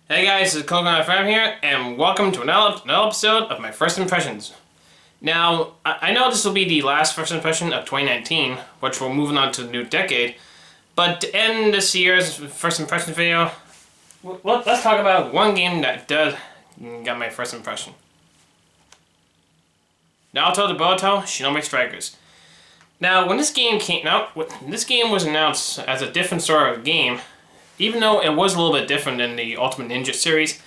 Hey guys, this is Coolkermit here, and welcome to another episode of my first impressions. Now, I know this will be the last first impression of 2019, which we're moving on to the new decade, but to end this year's first impression video, let's talk about one game that does get my first impression. Naruto and Boruto, Shinobi Strikers. Now, when this game came out, this game was announced as a different sort of game, even though it was a little bit different than the Ultimate Ninja series.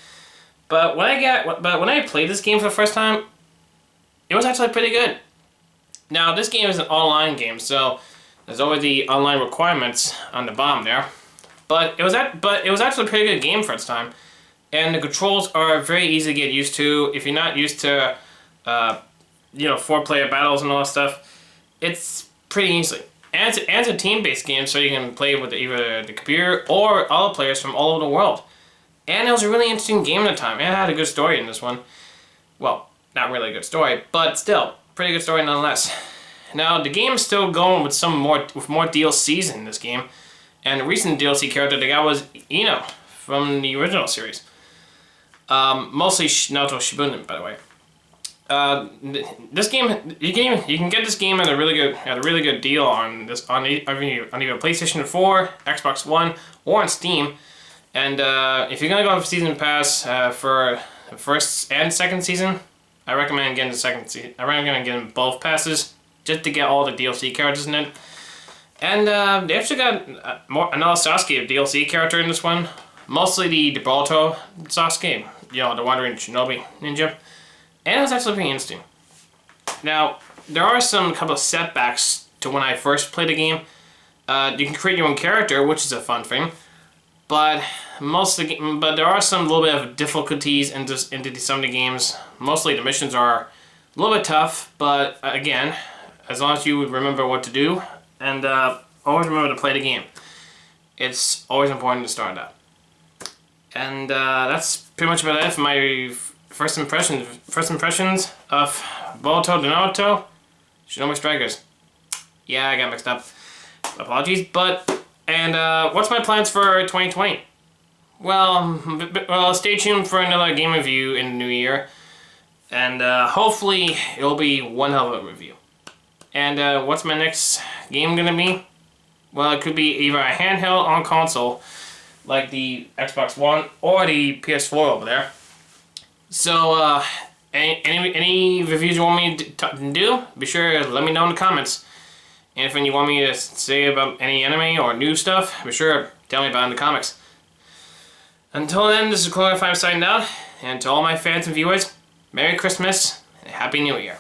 But when I played this game for the first time, it was actually pretty good. Now, this game is an online game, so there's always the online requirements on the bottom there. But it was actually a pretty good game for its time, and the controls are very easy to get used to. If you're not used to, 4-player battles and all that stuff, it's pretty easy. And it's a team-based game, so you can play with either the computer or other players from all over the world. And it was a really interesting game at the time. It had a good story in this one. Well, not really a good story, but still, pretty good story nonetheless. Now, the game's still going with more DLCs in this game. And the recent DLC character they got was Ino from the original series. Mostly Naruto Shippuden, by the way. This game you can get this game at a really good deal on either PlayStation 4, Xbox One, or on Steam. And if you're gonna go for Season Pass for the first and second season, I recommend getting the second season. I recommend getting both passes just to get all the DLC characters in it. And they actually got another Sasuke DLC character in this one, mostly the Boruto Sasuke, the Wandering Shinobi ninja. And it was actually pretty interesting. Now, there are a couple of setbacks to when I first played the game. You can create your own character, which is a fun thing. But there are some little bit of difficulties into some of the games. Mostly the missions are a little bit tough, but again, as long as you remember what to do and always remember to play the game, it's always important to start out. And that's pretty much about it for my first impressions of Boruto to Naruto, Shinobi Strikers. Yeah, I got mixed up. Apologies, and what's my plans for 2020? Well, stay tuned for another game review in the new year, and hopefully it'll be one hell of a review. And what's my next game gonna be? Well, it could be either a handheld on console, like the Xbox One, or the PS4 over there. So, any reviews you want me to do, be sure to let me know in the comments. And if you want me to say about any anime or new stuff, be sure to tell me about it in the comics. Until then, this is Coolkermit signing out, and to all my fans and viewers, Merry Christmas and Happy New Year.